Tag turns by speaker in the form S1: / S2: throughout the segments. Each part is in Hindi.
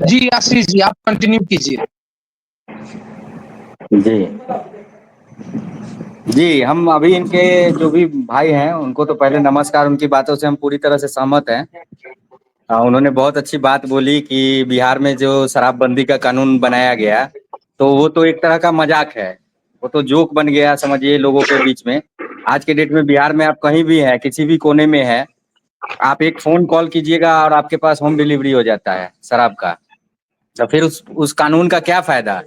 S1: जी आशीष जी, आप कंटिन्यू कीजिए।
S2: जी जी, हम अभी इनके जो भी भाई हैं उनको तो पहले नमस्कार। उनकी बातों से हम पूरी तरह से सहमत हैं। उन्होंने बहुत अच्छी बात बोली कि बिहार में जो शराबबंदी का कानून बनाया गया, तो वो तो एक तरह का मजाक है, वो तो जोक बन गया समझिए लोगों के बीच में। आज के डेट में बिहार में आप कहीं भी हैं, किसी भी कोने में हैं, आप एक फोन कॉल कीजिएगा और आपके पास होम डिलीवरी हो जाता है शराब का। तो फिर उस कानून का क्या फायदा,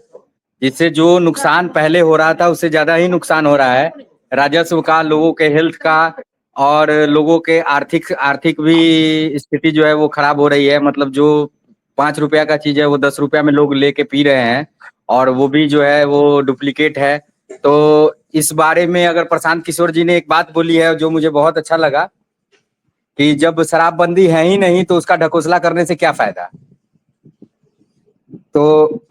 S2: जिससे जो नुकसान पहले हो रहा था उससे ज्यादा ही नुकसान हो रहा है, राजस्व का, लोगों के हेल्थ का, और लोगों के आर्थिक आर्थिक भी स्थिति जो है वो खराब हो रही है। मतलब जो 5 रुपया का चीज है वो 10 रुपया में लोग लेके पी रहे हैं, और वो भी जो है वो डुप्लीकेट है। तो इस बारे में अगर प्रशांत किशोर जी ने एक बात बोली है जो मुझे बहुत अच्छा लगा, कि जब शराबबंदी है ही नहीं तो उसका ढकोसला करने से क्या फायदा। तो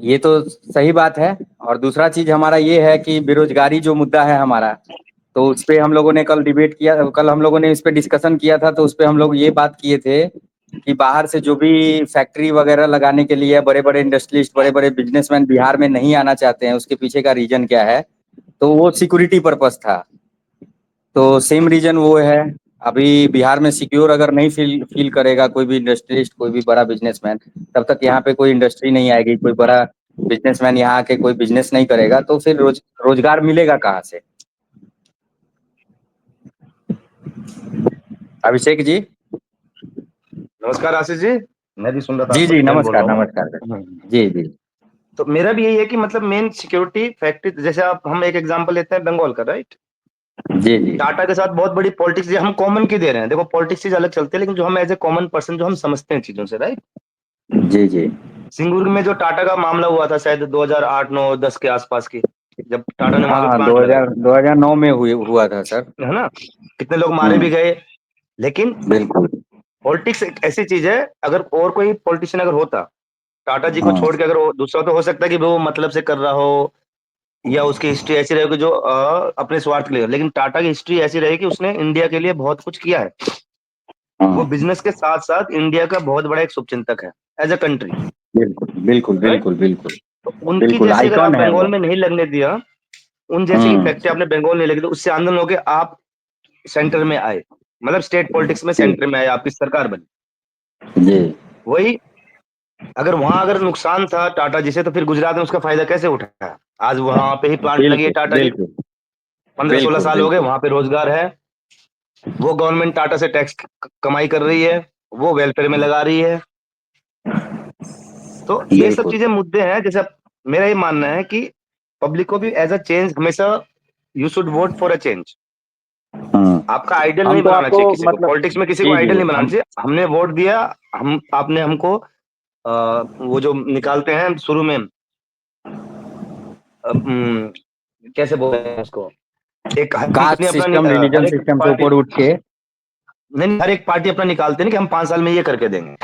S2: ये तो सही बात है। और दूसरा चीज हमारा ये है कि बेरोजगारी जो मुद्दा है हमारा, तो उस पे हम लोगों ने कल डिबेट किया, कल हम लोगों ने इस पे डिस्कशन किया था। तो उस पे हम लोग ये बात किए थे कि बाहर से जो भी फैक्ट्री वगैरह लगाने के लिए बड़े बड़े इंडस्ट्रियलिस्ट, बड़े बड़े बिजनेसमैन बिहार में नहीं आना चाहते हैं, उसके पीछे का रीजन क्या है। तो वो सिक्योरिटी पर्पस था। तो सेम रीजन वो है। अभी बिहार में सिक्योर अगर नहीं फील करेगा कोई भी इंडस्ट्रियलिस्ट, कोई भी बड़ा बिजनेसमैन, तब तक यहाँ पे कोई इंडस्ट्री नहीं आएगी, कोई बड़ा बिजनेसमैन यहाँ आके कोई बिजनेस नहीं करेगा, तो फिर रोजगार मिलेगा कहाँ से। अभिषेक जी।
S3: नमस्कार आशीष जी, मैं भी सुन रहा था
S2: जी
S3: आपका,
S2: जी,
S3: सुजैन बोल
S2: नमस्कार
S3: रहा हूँ।
S2: नमस्कार। जी जी।
S3: तो मेरा भी यही है कि मतलब मेन सिक्योरिटी फैक्ट्री, जैसे आप हम एक एग्जांपल लेते हैं बंगाल का, राइट।
S2: जी जी।
S3: टाटा के साथ बहुत बड़ी पॉलिटिक्स ये हम कॉमन की दे रहे हैं। देखो पॉलिटिक्स चीज अलग चलती है, लेकिन जो हम एज ए कॉमन पर्सन जो हम समझते हैं चीजों से, राइट।
S2: जी जी।
S3: सिंगुर में जो टाटा का मामला हुआ था शायद 2008, 9, 10 के आसपास की, जब टाटा ने वहां पे
S2: हाँ,
S3: प्लांट लगाया,
S2: 2009 में हुआ था सर।
S3: है ना। कितने लोग मारे भी गए। लेकिन
S2: बिल्कुल।
S3: पॉलिटिक्स एक ऐसी चीज है, अगर और कोई पॉलिटिशियन अगर होता टाटा जी को
S2: हाँ
S3: छोड़ के, अगर दूसरा तो हो सकता है कि वो मतलब से कर रहा हो, या उसकी हिस्ट्री ऐसी रही कि जो अपने स्वार्थ के लिए, लेकिन टाटा की हिस्ट्री ऐसी रही कि उसने इंडिया के लिए बहुत कुछ किया है। वो
S2: हाँ।
S3: बिजनेस के साथ साथ इंडिया का बहुत बड़ा एक शुभचिंतक है एज अ कंट्री,
S2: बिल्कुल बिल्कुल
S3: राइट।
S2: बिल्कुल बिल्कुल।
S3: तो उनकी
S2: बिल्कुल
S3: जैसी अगर आप
S2: आइकॉन है
S3: बंगाल
S2: वो।
S3: में नहीं लगने दिया, उन जैसी इफेक्ट आपने बंगाल नहीं लगी, तो उससे आंदोलन हो के आप सेंटर में आए, मतलब स्टेट पॉलिटिक्स में
S2: जी
S3: सेंटर में आए, आपकी सरकार बनी।
S2: जी।
S3: वही अगर वहां अगर नुकसान था टाटा जी से, तो फिर गुजरात में उसका फायदा कैसे उठाया। आज वहां पे ही प्लांट लगी है
S2: बिल्कुल
S3: टाटा की,
S2: बिल्कुल
S3: 15-16
S2: बिल्कुल
S3: साल हो गए,
S2: बिल्कुल।
S3: वहां पे रोजगार है। वो गवर्नमेंट टाटा से टैक्स कमाई कर रही है, वो वेलफेयर में लगा रही है। तो ये सब
S2: बिल्कुल।
S3: चीजें मुद्दे हैं। जैसे मेरा ये मानना है कि पब्लिक को भी एज अ चेंज हमेशा, you should vote for a change. आपका आइडियल
S2: हम
S3: नहीं
S2: तो
S3: बनाना
S2: आपको
S3: चाहिए किसी को,
S2: मतलब,
S3: पॉलिटिक्स में किसी को
S2: जी जी,
S3: आइडियल नहीं बनाना
S2: हम
S3: चाहिए। हमने वोट दिया, हम आपने हमको वो जो निकालते हैं शुरू में, कैसे बोलते हैं उसको, एक हर
S2: कास्ट
S3: कंपनी अपना
S2: सिस्टम,
S3: हर
S2: रिलीजन
S3: एक
S2: सिस्टम से
S3: पार्टी,
S2: ऊपर उठ के।
S3: नहीं नहीं, हर एक पार्टी अपना निकालते हैं ना कि हम 5 साल में ये करके देंगे।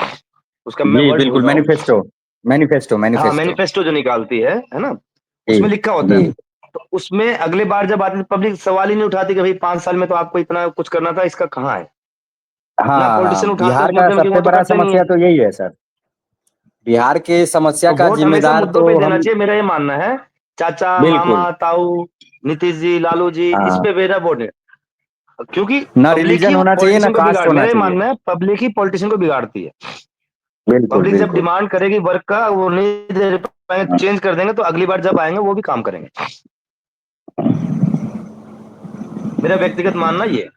S3: उसका मैं
S2: जी
S3: वर्ड भूल
S2: बिल्कुल,
S3: रहा हूँ।
S2: मैनिफेस्टो मैनिफेस्टो
S3: हाँ,
S2: मैनिफेस्टो।
S3: मैनिफेस्टो जो निकालती है ना,
S2: जी
S3: उसमें लिखा होता
S2: जी।
S3: है। तो उसमें अगले बार जब आती पब्लिक सवाल ही नहीं उठाती कि भाई 5 साल में तो आपको इतना कुछ करना था, इसका कहाँ है। ना
S2: हाँ हाँ,
S3: पॉलिटिशियन उठाते उस
S2: बिहार का
S3: मुद्दे में कि वो
S2: सबसे
S3: तो
S2: बड़ा
S3: करते नहीं है।
S2: समस्या तो यही है सर। बिहार के समस्या
S3: तो
S2: का
S3: वोट हमेशा
S2: जिम्मेदार
S3: मुद्दों
S2: तो
S3: पे देना
S2: हम।
S3: चाहिए, मेरा ये मानना है। चाचा, मामा,
S2: बिल्कुल।
S3: ताऊ, नीतीश जी, लालू जी, इस
S2: हाँ,
S3: पे मेरा वोट है। क्योंकि
S2: ना
S3: पब्लिक ही
S2: रिलीजन होना चाहिए ना
S3: पॉलिटिशियन को
S2: कास्ट
S3: बिगाड़,
S2: होना
S3: मेरा ये
S2: चाहिए।
S3: मानना है पब्लिक ही पॉलिटिशियन को बिगाड़ती है।
S2: बिल्कुल
S3: पब्लिक जब
S2: बिल्कुल।
S3: डिमांड करेगी वर्क का, वो नहीं दे पाएंगे,
S2: हाँ,
S3: चेंज कर देंगे, तो अगली बार जब आएंगे वो भी काम करेंगे। मेरा व्यक्तिगत मानना ये है।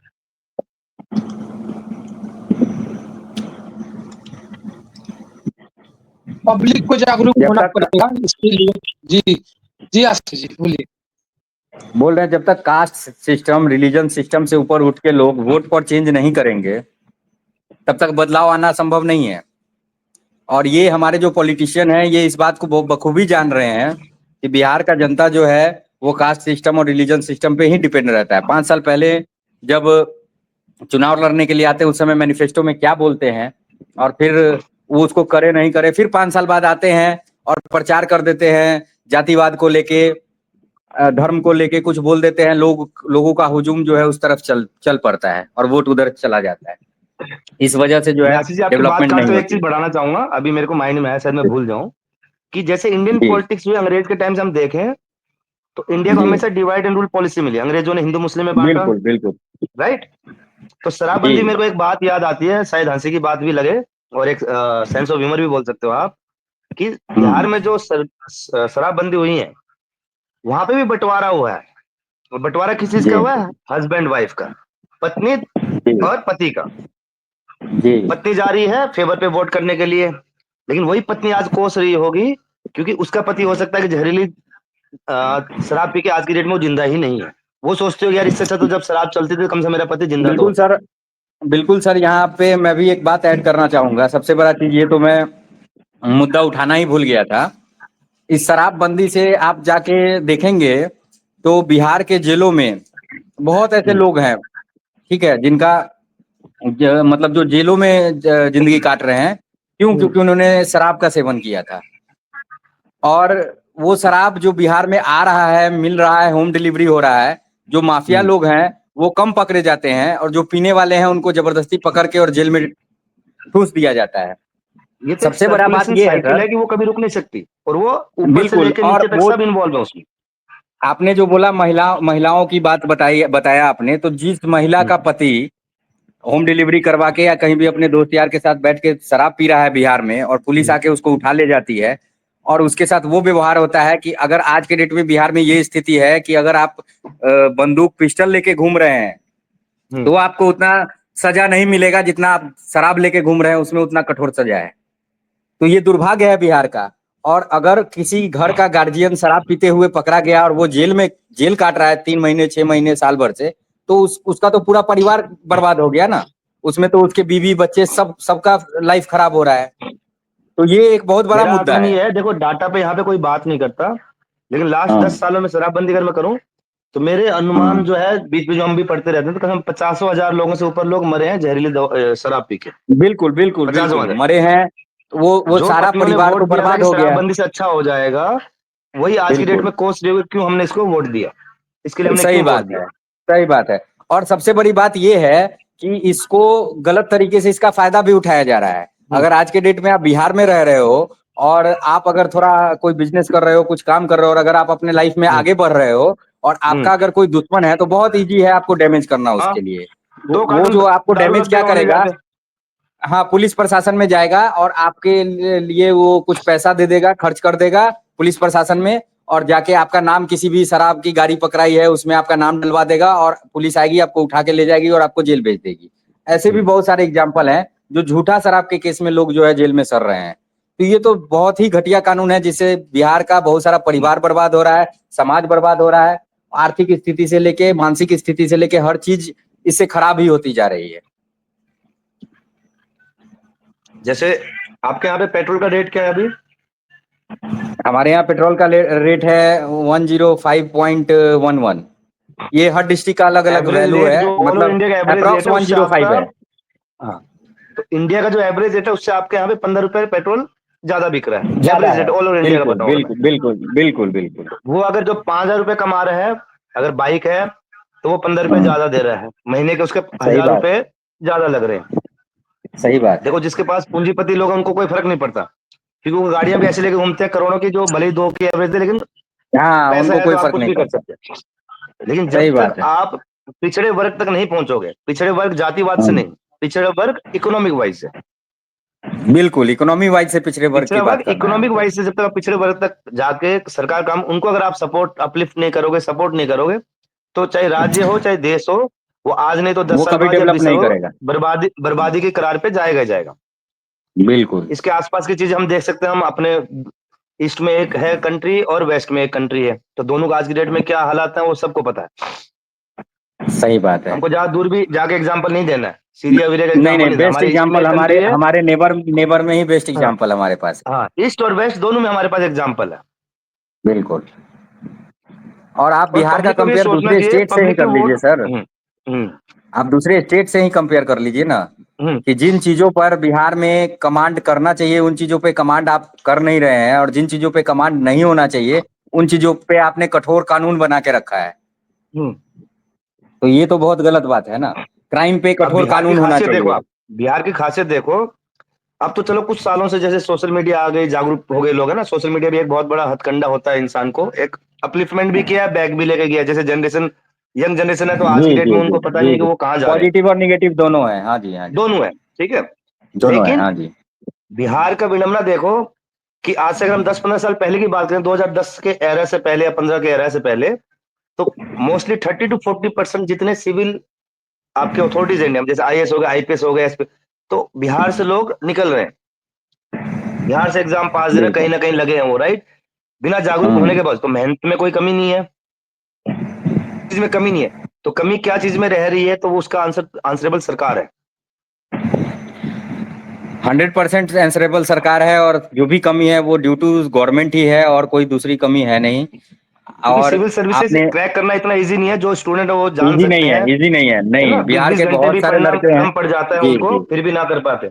S1: पब्लिक को जागरूक
S2: जब
S1: होना
S2: तक
S1: पड़ेगा इसके लिए। जी जी आशीष जी बोलिए।
S2: बोल रहे हैं, जब तक कास्ट सिस्टम, रिलीजन सिस्टम से ऊपर उठ के लोग वोट पर चेंज नहीं करेंगे, तब तक बदलाव आना संभव नहीं है। और ये हमारे जो पॉलिटिशियन हैं ये इस बात को बखूबी जान रहे हैं कि बिहार का जनता जो है वो कास्ट सिस्टम और रिलीजन सिस्टम पे ही डिपेंड रहता है। 5 साल पहले जब चुनाव लड़ने के लिए आते हैं उस समय मैनिफेस्टो में क्या बोलते हैं, और फिर वो उसको करे नहीं करे, फिर 5 साल बाद आते हैं और प्रचार कर देते हैं, जातिवाद को लेके, धर्म को लेके कुछ बोल देते हैं, लोगों का हुजूम जो है उस तरफ चल चल पड़ता है और वोट उधर चला जाता है। इस वजह से जो
S3: मैं
S2: है
S3: आशीष जी आपकी बात
S2: डेवलपमेंट
S3: काटते
S2: नहीं
S3: हुए एक
S2: होती।
S3: चीज बढ़ाना चाहूंगा, अभी मेरे को माइंड में है, शायद मैं भूल जाऊं, कि जैसे इंडियन
S2: जी
S3: पॉलिटिक्स हुई अंग्रेज के टाइम से हम देखें, तो इंडिया को
S2: जी
S3: हमेशा डिवाइड एंड रूल पॉलिसी मिली, अंग्रेजों ने हिंदू मुस्लिम में बांटा,
S2: बिल्कुल बिल्कुल।
S3: राइट। तो शराबबंदी,
S2: जी
S3: मेरे को एक बात याद आती है, शायद हंसी की बात भी लगे और एक सेंस ऑफ ह्यूमर भी बोल सकते हो आप, कि बिहार में जो शराबबंदी हुई है, वहां पे भी बंटवारा हुआ है। और बंटवारा किस चीज का
S2: जी
S3: हुआ है? हस्बैंड वाइफ का, पत्नी
S2: जी
S3: और पति का।
S2: जी
S3: पत्नी जा रही है फेवर पे वोट करने के लिए, लेकिन वही पत्नी आज कोस रही होगी, क्योंकि उसका पति हो सकता है कि जहरीली शराब पी के आज की डेट में वो जिंदा ही नहीं है। वो सोचते हो यार, इससे अच्छा तो जब शराब चलती थी, कम से कम मेरा पति जिंदा तो
S2: बिल्कुल
S3: होता।
S2: सर। बिल्कुल सर, यहाँ पे मैं भी एक बात ऐड करना चाहूंगा। सबसे बड़ा चीज ये तो मैं मुद्दा उठाना ही भूल गया था। इस शराबबंदी से आप जाके देखेंगे तो बिहार के जेलों में बहुत ऐसे
S3: हम्म,
S2: लोग हैं, ठीक है, जिनका मतलब जो जेलों में जिंदगी काट रहे हैं। क्यों?
S3: हम्म,
S2: क्योंकि उन्होंने शराब का सेवन किया था। और वो शराब जो बिहार में आ रहा है, मिल रहा है, होम डिलीवरी हो रहा है, जो माफिया
S3: हम्म।
S2: लोग हैं वो कम पकड़े जाते हैं, और जो पीने वाले हैं उनको जबरदस्ती पकड़ के और जेल में ठूस दिया जाता है।
S3: ये तो एक
S2: सबसे बड़ा बात
S3: सर्कुलेशन
S2: ये है
S3: साइकिल
S2: सर।
S3: है कि वो कभी रुक नहीं सकती, और वो ऊपर से
S2: बिल्कुल।
S3: लेके
S2: और
S3: नीचे तक
S2: वो
S3: सब इन्वॉल्व है उसमें।
S2: आपने जो बोला महिलाओं की बात बताया आपने, तो जिस महिला
S3: हम्म,
S2: का पति होम डिलीवरी करवा के या कहीं भी अपने दोस्त यार के साथ बैठ के शराब पी रहा है बिहार में, और पुलिस
S3: हम्म,
S2: आके उसको उठा ले जाती है, और उसके साथ वो व्यवहार होता है कि अगर आज के डेट में बिहार में ये स्थिति है कि अगर आप बंदूक पिस्टल लेके घूम रहे हैं
S3: हम्म।
S2: तो आपको उतना सजा नहीं मिलेगा जितना आप शराब लेके घूम रहे हैं उसमें उतना कठोर सजा है। तो ये दुर्भाग्य है बिहार का। और अगर किसी घर का गार्जियन शराब पीते हुए पकड़ा गया और वो जेल काट रहा है 3 महीने 6 महीने साल भर से, तो उसका तो पूरा परिवार बर्बाद हो गया ना। उसमें तो उसके बीवी बच्चे सबका लाइफ खराब हो रहा है। तो ये एक बहुत बड़ा
S3: मेरा
S2: मुद्दा
S3: आकलन
S2: है।
S3: ये है, देखो डाटा पे यहाँ पे कोई बात नहीं करता, लेकिन लास्ट
S2: हाँ
S3: 10 सालों में शराबबंदी अगर मैं करूं, तो मेरे अनुमान
S2: हाँ
S3: जो है, बीच में जो हम भी पढ़ते रहते हैं, तो कम 50,000 लोगों से ऊपर लोग मरे हैं जहरीली शराब पी के।
S2: बिल्कुल बिल्कुल
S3: 50
S2: बिल्कुल
S3: हजार।
S2: मरे हैं। वो
S3: जो
S2: सारा
S3: पत्नियों ने
S2: परिवार
S3: वोट
S2: तो
S3: दिया था
S2: बर्बाद
S3: कि
S2: हो गया।
S3: शराबबंदी से अच्छा हो जाएगा, वही आज की डेट
S2: बिल्कुल
S3: में कोस रही है, क्यों हमने इसको वोट दिया, इसके लिए हमने
S2: सही
S3: क्यों वोट
S2: बात
S3: दिया।
S2: है। सही बात है। और सबसे बड़ी बात यह है कि इसको गलत तरीके से इसका फायदा भी उठाया जा रहा है।
S3: हम्म,
S2: अगर आज के डेट में आप बिहार में रह रहे हो और आप अगर थोड़ा कोई बिजनेस कर रहे हो, कुछ काम कर रहे हो, और अगर आप अपने लाइफ में
S3: हम्म,
S2: आगे बढ़ रहे हो और
S3: हम्म।
S2: आपका अगर कोई दुश्मन है, तो बहुत इजी है आपको डैमेज करना
S3: हाँ,
S2: उसके लिए।
S3: दो
S2: वो
S3: कार्टून
S2: जो आपको
S3: दारू
S2: डैमेज
S3: रख
S2: क्या
S3: देगा वहां ले
S2: करेगा,
S3: जाके।
S2: हाँ, पुलिस प्रशासन में जाएगा और आपके लिए वो कुछ पैसा दे देगा, खर्च कर देगा पुलिस प्रशासन में, और जाके आपका नाम, किसी भी शराब की गाड़ी पकड़ाई है उसमें आपका नाम डलवा देगा, और पुलिस आएगी आपको उठा के ले जाएगी और आपको जेल भेज देगी। ऐसे भी
S3: हम्म।
S2: बहुत सारे एग्जाम्पल हैं जो झूठा शराब के केस में लोग जो है जेल में सड़ रहे हैं। तो ये तो बहुत ही घटिया कानून है, जिससे बिहार का बहुत सारा परिवार बर्बाद हो रहा है, समाज बर्बाद हो रहा है, आर्थिक स्थिति से लेके मानसिक स्थिति से लेके हर चीज इससे खराब ही होती जा रही है।
S3: जैसे आपके यहाँ पे पेट्रोल का रेट क्या है अभी?
S2: हमारे यहाँ पेट्रोल का रेट है 105.11। ये हर डिस्ट्रिक्ट का अलग अलग
S3: एवरेज
S2: वैल्यू
S3: रेट
S2: है,
S3: जो ऑल ओवर
S2: मतलब
S3: इंडिया का एवरेज
S2: अप्रोक्स
S3: रेट है,
S2: वन
S3: उससे
S2: जीरो
S3: आपका,
S2: फाइव है।
S3: हाँ, तो इंडिया का जो एवरेज रेट है उससे आपके यहाँ पे 15 रुपए पेट्रोल ज्यादा बिक रहा है,
S2: ज्यादा
S3: एवरेज रेट
S2: है।
S3: ऑल ओवर इंडिया का
S2: बिल्कुल
S3: बताऊंगा मैं।
S2: बिल्कुल बिल्कुल बिल्कुल बिल्कुल।
S3: वो अगर जो 5,000 रुपए कमा रहा है, अगर बाइक है, तो वो 15 रुपए
S2: हाँ
S3: ज्यादा दे रहा है, महीने के उसके
S2: सही
S3: 1,000 रुपए ज्यादा लग रहे हैं।
S2: सही बात है।
S3: देखो जिसके पास पूंजीपति लोग हैं उनको कोई फर्क नहीं पड़ता, क्योंकि वो गाड़ियां भी ऐसे लेके घूमते हैं करोड़ों की, जो भले ही 2 की एवरेज दे, लेकिन
S2: हाँ,
S3: पैसा
S2: उनको
S3: है तो
S2: कोई
S3: आप
S2: फर्क
S3: कुछ
S2: नहीं
S3: भी कर
S2: पड़ता।
S3: सकते हैं। लेकिन जब
S2: सही
S3: तक
S2: बात है।
S3: आप पिछड़े वर्ग तक नहीं पहुंचोगे, पिछड़े वर्ग जातिवाद से
S2: हाँ,
S3: नहीं, पिछड़े वर्ग इकोनॉमिक वाइज से,
S2: बिल्कुल इकोनॉमी वाइज से पिछड़े वर्ग की
S3: पिछड़ा वर्ग
S2: बात कर रहे हैं हम
S3: इकोनॉमिक
S2: तो।
S3: वाइज से, जब तक आप पिछड़े वर्ग तक जाके सरकार काम, उनको अगर आप सपोर्ट अपलिफ्ट नहीं करोगे, सपोर्ट नहीं करोगे, तो चाहे राज्य हो चाहे देश हो, वो आज नहीं तो दस
S2: वो
S3: साल
S2: कभी
S3: बाद या
S2: डेवलप
S3: 20 साल
S2: नहीं
S3: हो,
S2: करेगा।
S3: बर्बादी बर्बादी के कगार पे जाएगा ही जाएगा।
S2: बिल्कुल
S3: इसके आसपास की चीज हम देख सकते हैं, हम अपने ईस्ट में एक है कंट्री और वेस्ट में एक कंट्री है, तो दोनों का आज की डेट में क्या हालात है वो सबको पता है।
S2: सही बात है।
S3: हमको ज्यादा दूर भी जाके एग्जाम्पल नहीं देना है, सीरिया वीरिया का
S2: नहीं
S3: एग्जाम्पल
S2: नहीं,
S3: नहीं देना,
S2: बेस्ट
S3: हमारे ईस्ट में
S2: एग्जांपल
S3: एक
S2: हमारे
S3: कंट्री है।
S2: हमारे नेबर नेबर में ही बेस्ट
S3: हाँ,
S2: एग्जांपल हमारे पास
S3: हाँ, ईस्ट और वेस्ट दोनों में हमारे पास एग्जाम्पल है।
S2: है। बिल्कुल। और आप
S3: और
S2: बिहार का
S3: पब्लिक को भी ये
S2: कंपेयर
S3: सोचना
S2: दूसरे
S3: चाहिए,
S2: स्टेट से ही
S3: पब्लिक के
S2: कर लीजिए
S3: वोट।
S2: सर।
S3: हम्म,
S2: आप दूसरे स्टेट से ही कंपेयर कर लीजिए ना,
S3: हम्म।
S2: कि जिन चीजों पर बिहार में कमांड करना चाहिए उन चीजों पे कमांड आप कर नहीं रहे हैं, और जिन चीजों पे कमांड नहीं होना चाहिए उन चीजों पे आपने कठोर कानून बना के रखा है।
S3: हम्म।
S2: तो ये तो बहुत गलत बात है ना। क्राइम पे
S3: अब
S2: कठोर
S3: बिहार की
S2: कानून होना
S3: खासियत देखो
S2: चाहिए।
S3: आप, बिहार की खासियत देखो, अब तो चलो कुछ सालों से जैसे सोशल मीडिया आ गई, जागरूक हो गए लोग, है ना। सोशल मीडिया भी एक बहुत बड़ा हथकंडा होता है, इंसान को एक अपलिफ्टमेंट भी किया है, बैक भी लेके गया। जैसे जनरेशन, यंग जनरेशन है, तो आज की
S2: जी
S3: डेट
S2: जी
S3: में
S2: जी
S3: उनको पता नहीं
S2: जी
S3: है कि
S2: जी।
S3: वो कहाँ जा रहे हैं।
S2: पॉजिटिव और निगेटिव दोनों है, हाँ जी हाँ जी।
S3: दोनों है, ठीक है।
S2: दोनों है,
S3: लेकिन
S2: हाँ जी।
S3: बिहार का विडंबना देखो कि आज से अगर हम 10-15 साल पहले की बात करें, 2010 के एरा से पहले या 15 के एरा से पहले, तो मोस्टली 30 to 40% जितने सिविल आपके अथॉरिटीज इंडिया में, जैसे आईएएस हो गए, आईपीएस हो गए, एसपी, तो बिहार से लोग निकल रहे हैं। बिहार से एग्जाम पास दे रहे हैं, कहीं
S2: बिल्कुल।
S3: ना कहीं लगे हैं वो, राइट। बिना जागरूक होने
S2: हम्म।
S3: के बाद तो मेहनत में कोई कमी नहीं है, चीज में कमी नहीं है। तो कमी क्या चीज में रह रही है, तो वो उसका आंसरेबल सरकार है।
S2: 100% आंसरेबल सरकार है, और जो भी कमी है वो ड्यू टू गवर्नमेंट ही है, और कोई दूसरी कमी है नहीं।
S3: क्योंकि
S2: और
S3: सिविल सर्विसेज
S2: आपने,
S3: क्रैक करना इतना इजी नहीं है, जो स्टूडेंट है वो जान
S2: इजी
S3: सकते
S2: नहीं है,
S3: हैं,
S2: इजी नहीं है,
S3: है
S2: नहीं।
S3: ना। बीस
S2: बिहार
S3: बीस
S2: के
S3: घंटे भी
S2: बहुत सारे
S3: पढ़ना
S2: लड़के हैं।
S3: कम पड़ जाता है
S2: जी
S3: उनको,
S2: जी
S3: फिर भी ना कर पाते।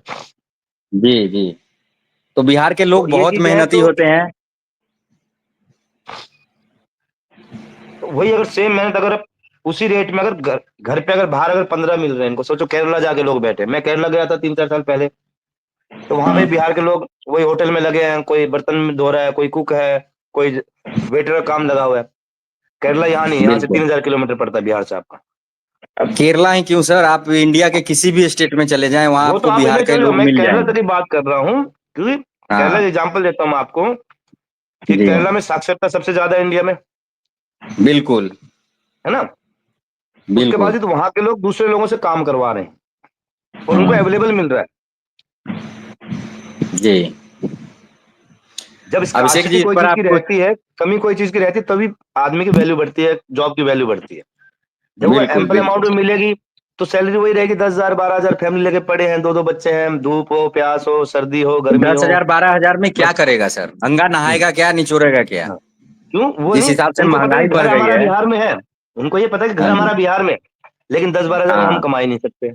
S2: जी जी। तो बिहार के
S3: तो
S2: लोग
S3: ये
S2: बहुत
S3: चीजें हैं।
S2: मेहनती होते हैं।
S3: तो वही अगर सेम मेहनत अगर उसी रेट में, अगर घर घर पे अगर बाहर अगर 15 मिल रहे हैं इनको, सोचो केरला जाके लोग बैठे। मैं केरला गया था 3-4 साल पहले, तो वहां पे
S2: हम्म।
S3: बिहार के लोग वही होटल में लगे हैं, कोई बर्तन धो रहा है, कोई कुक है, कोई वेटर का काम लगा हुआ है। केरला यहाँ नहीं है, यहाँ से
S2: बिल्कुल।
S3: 3,000 किलोमीटर पड़ता है बिहार से आपका।
S2: अब केरला ही क्यों सर, आप इंडिया के किसी भी स्टेट में चले जाएं, वहां
S3: वो तो
S2: आपको
S3: आप
S2: बिहार
S3: इंडिया
S2: के
S3: चले जाओ,
S2: लोग
S3: मैं
S2: मिल
S3: केरला तक
S2: जाएंगे।
S3: की बात कर रहा हूँ, क्योंकि केरला
S2: हाँ
S3: एग्जाम्पल देता हूँ मैं आपको कि
S2: जी।
S3: केरला में साक्षरता सबसे ज्यादा है इंडिया में,
S2: बिल्कुल
S3: है ना। उसके बाद
S2: बिल्कुल।
S3: ही तो वहां के लोग दूसरे लोगों से काम करवा रहे हैं और उनको
S2: हम्म।
S3: अवेलेबल मिल रहा है।
S2: जी।
S3: जब
S2: अभिषेक
S3: स्कार्सिटी
S2: जी, इस
S3: कोई
S2: पर
S3: चीज
S2: आप
S3: की
S2: कुछ,
S3: रहती है, कमी कोई चीज की रहती है, तभी आदमी की वैल्यू बढ़ती है, जॉब की वैल्यू बढ़ती है। जब वो
S2: बिल्कुल
S3: एम्पल
S2: बिल्कुल।
S3: अमाउंट में मिलेगी, तो सैलरी वही रहेगी, 10,000 12,000, फैमिली लेके पड़े हैं, दो दो बच्चे हैं, धूप हो, प्यास हो, सर्दी हो, गर्मी
S2: दस
S3: हो,
S2: हजार 12,000 में क्या
S3: बस।
S2: करेगा सर? अंगा
S3: हम्म,
S2: नहाएगा क्या, निचोड़ेगा क्या?
S3: हाँ। क्यों वो
S2: जिस
S3: नहीं,
S2: हिसाब से
S3: उनको पता है
S2: महंगाई
S3: कि
S2: बढ़
S3: घर
S2: गई
S3: हमारा
S2: है।
S3: बिहार में है, उनको ये पता है कि घर
S2: हाँ
S3: हमारा बिहार में है, लेकिन 10-12,000 में हम
S2: हाँ।
S3: कमा ही नहीं सकते।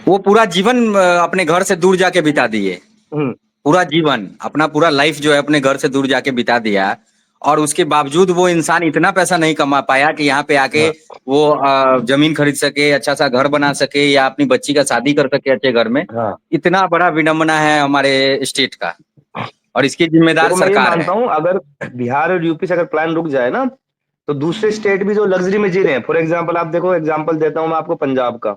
S2: वो पूरा जीवन अपने घर से दूर जाके बिता दिए।
S3: हम्म,
S2: पूरा जीवन, अपना पूरा लाइफ जो है अपने घर से दूर जाके बिता दिया, और उसके बावजूद वो इंसान इतना पैसा नहीं कमा पाया कि यहाँ पे आके
S3: हाँ
S2: वो जमीन खरीद सके, अच्छा सा घर बना सके, या अपनी बच्ची का शादी कर सके अच्छे घर में।
S3: हाँ।
S2: इतना बड़ा विडंबना है हमारे स्टेट का, और इसकी जिम्मेदार
S3: देखो मैं ये
S2: सरकार
S3: मानता
S2: है।
S3: हूँ, अगर बिहार और यूपी से अगर प्लान रुक जाए ना, तो दूसरे स्टेट भी जो लग्जरी में जी रहे हैं, फॉर एग्जाम्पल आप देखो, एग्जाम्पल देता हूँ मैं आपको पंजाब का।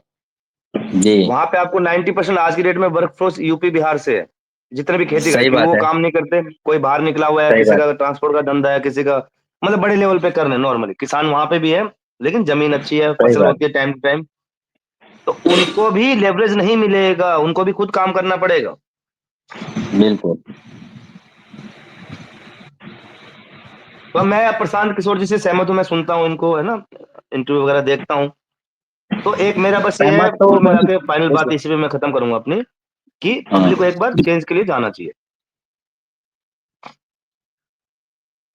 S2: जी।
S3: वहां पे आपको 90% आज की डेट में वर्कफोर्स यूपी बिहार से है, जितने भी खेती कर,
S2: सही
S3: क्योंकि
S2: बात
S3: वो
S2: है।
S3: काम नहीं करते, कोई बाहर निकला हुआ है,
S2: सही
S3: किसी
S2: बात।
S3: का ट्रांसपोर्ट का धंधा है, किसी का मतलब बड़े लेवल पे कर रहे हैं। नॉर्मली किसान वहां पे भी है, लेकिन जमीन अच्छी है,
S2: सही
S3: फसल
S2: बात।
S3: होती है टाइम टू टाइम, तो उनको भी लेवरेज नहीं मिलेगा, उनको भी खुद काम करना पड़ेगा।
S2: बिल्कुल।
S3: तो मैं प्रशांत किशोर जी से सहमत हूँ, मैं सुनता हूँ इनको, है ना, इंटरव्यू वगैरह देखता हूँ। तो एक मेरा बस ये है,
S2: सहमत तो
S3: कुल
S2: मैं,
S3: मिला के फाइनल बात इसी पे मैं खत्म करूंगा अपनी, कि पब्लिक को एक बार चेंज के लिए जाना चाहिए।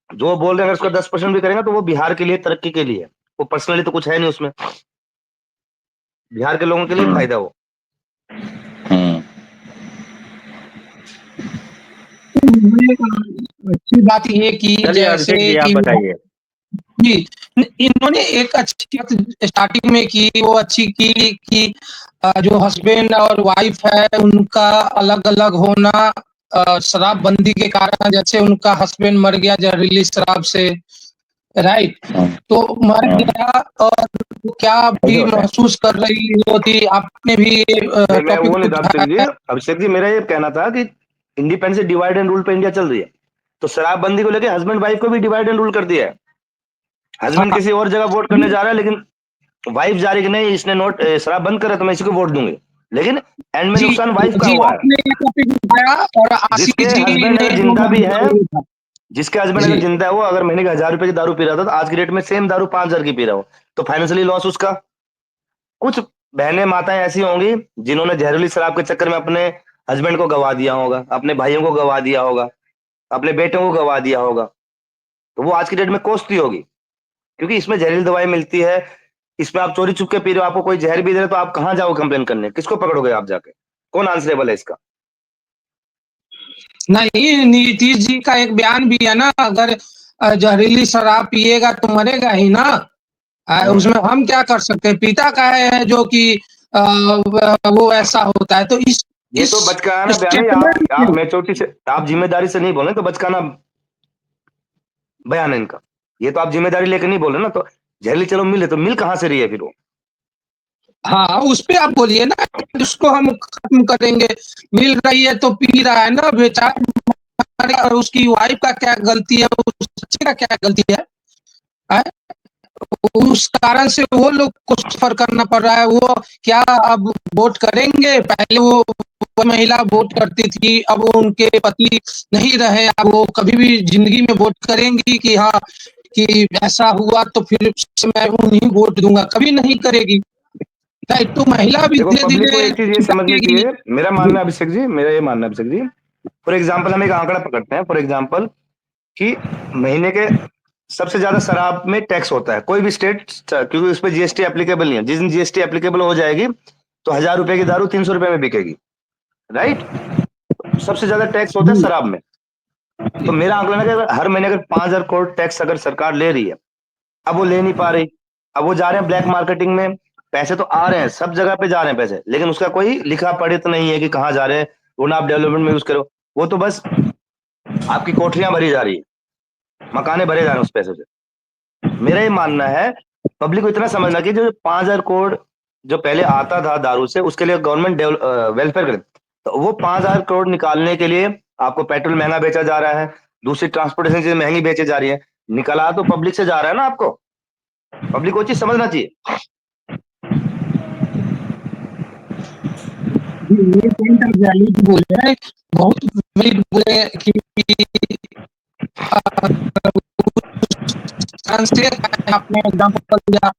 S3: जो बोल रहे हैं अगर उसका 10% भी करेंगे, तो वो बिहार के लिए, तरक्की के लिए, वो पर्सनली तो कुछ है नहीं उसमें, बिहार के लोगों के लिए
S2: हम्म
S3: फायदा हो।
S2: हम्म।
S1: अच्छी बात ये की
S2: चलिए अभिषेक
S1: जैसे
S2: जी, आप
S1: कि
S2: बताइए।
S1: जी, इन्होंने एक अच्छी बात स्टार्टिंग में की, वो अच्छी की कि जो हस्बैंड और वाइफ है उनका अलग-अलग होना, शराबबंदी के कारण, जैसे उनका हस्बैंड मर गया जहरीली शराब से, राइट?
S2: हम्म
S1: तो मर
S2: हम्म।
S1: गया, और वो क्या
S2: सही
S1: अभी
S2: होता है।
S1: महसूस कर रही होती, आपने भी ये
S3: नहीं, मैं
S1: टॉपिक
S3: वो नहीं था अभिषेक जी।
S1: उठाया।
S3: अभिषेक जी, मेरा ये कहना था कि इंडिपेंडेंस से डिवाइड एंड रूल पे इंडिया चल रही है, तो शराबबंदी को लेके हस्बैंड वाइफ को भी डिवाइड एंड रूल कर दिया है। हस्बैंड
S1: हाँ,
S3: किसी और जगह वोट करने जा रहा है, लेकिन वाइफ जा रही कि नहीं, इसने नोट शराब बंद करा तो मैं इसी को वोट दूंगी, लेकिन एंड में
S1: जी,
S3: नुकसान वाइफ का
S1: जी,
S3: हुआ है।
S1: आपने ये टॉपिक उठाया, और
S3: जिसके
S1: आशीष जी
S3: हस्बैंड
S1: ने
S3: अगर
S1: वो
S3: जिंदा भी है,
S1: उठाया।
S3: जिसके हस्बैंड अगर
S1: जी,
S3: जिंदा है, वो अगर महीने का 1,000 रुपए की दारू पी रहा था, तो आज की डेट में सेम दारू 5,000 की पी रहा हो, तो फाइनेंशियली लॉस उसका। कुछ बहनें माताएं ऐसी होंगी जिन्होंने जहरीली शराब के चक्कर में अपने हस्बैंड को गवा दिया होगा, अपने भाइयों को गवा दिया होगा, अपने बेटों को गवा दिया होगा, तो वो आज की डेट में कोसती होगी, क्योंकि इसमें जहरीली दवाई मिलती है। इसमें आप चोरी छुप के पी रहे हो, आपको कोई जहर भी दे रहे, तो आप कहाँ जाओगे कंप्लेन करने, किसको पकड़ोगे आप जाके, कौन आंसरेबल है इसका।
S1: नहीं, नीतीश जी का एक बयान भी है ना, अगर जहरीली शराब पिएगा तो मरेगा ही ना।
S3: हम्म,
S1: उसमें हम क्या कर सकते हैं? पिता का है जो कि वो ऐसा होता है। तो
S3: ये
S1: इस
S3: तो बचकाना बयान है,
S1: स्टेटमेंट
S3: आप मैच्योरिटी से, आप जिम्मेदारी से नहीं बोले तो बचकाना बयान है इनका। ये तो आप जिम्मेदारी लेकर नहीं बोले ना, तो जहरीली चलो मिले तो मिल कहाँ से रही है फिर वो?
S1: हाँ, उस पे आप बोलिए ना, उसको हम खत्म करेंगे। मिल रही है तो पी रहा है ना बेचारा, और उसकी वाइफ का क्या गलती है, उस बच्चे का क्या गलती है? हैं? उस कारण से वो लोग को सफ़र करना पड़ रहा है। वो क्या अब वोट करेंगे? पहले वो महिला वोट करती थी, अब उनके पति नहीं रहे, अब वो कभी भी ज़िंदगी में वोट करेंगी कि हाँ, कि ऐसा हुआ तो फिर से मैं उन्हें वोट दूँगा, कभी नहीं करेगी। राइट, तो महिला भी
S3: देखो पब्लिक को
S1: धीरे-धीरे
S3: एक चीज ये समझनी
S1: छुटाएगी।
S3: चाहिए, मेरा मानना है अभिषेक जी, मेरा ये मानना है अभिषेक जी, फॉर एग्जाम्पल हम एक आंकड़ा पकड़ते हैं, फॉर एग्जाम्पल कि महीने के सबसे ज्यादा शराब में टैक्स होता है कोई भी स्टेट, क्योंकि उस पर जीएसटी एप्लीकेबल नहीं है। जिस दिन जीएसटी एप्लीकेबल हो जाएगी तो 1000 रुपए की दारू 300 रुपए में बिकेगी, राइट? सबसे ज्यादा टैक्स होता है
S1: जी,
S3: शराब में। तो मेरा आंकलन है कि अगर हर महीने अगर 5,000 करोड़ टैक्स अगर सरकार ले रही है, अब वो ले नहीं पा रही, अब वो जा रहे हैं ब्लैक मार्केटिंग में। पैसे तो आ रहे हैं, सब जगह पे जा रहे हैं पैसे, लेकिन उसका कोई लिखा पढ़े तो नहीं है कि कहाँ जा रहे हैं, वो ना आप डेवलपमेंट में यूज करो। वो तो बस आपकी कोठरियां भरी जा रही है, मकाने भरे जा रहे हैं उस पैसे से। मेरा ये मानना है पब्लिक को इतना समझना कि जो 5,000 करोड़ जो पहले आता था दारू से, उसके लिए गवर्नमेंट वेलफेयर करे, तो वो 5,000 करोड़ निकालने के लिए आपको पेट्रोल महंगा बेचा जा रहा है, दूसरी ट्रांसपोर्टेशन चीजें महंगी बेची जा रही है। निकला तो पब्लिक से जा रहा है ना आपको, पब्लिक को चीज समझना चाहिए।
S1: ये पॉइंट आप वैलिड बोले हैं, बहुत वैलिड बोले कि से आपने एग्जांपल दिया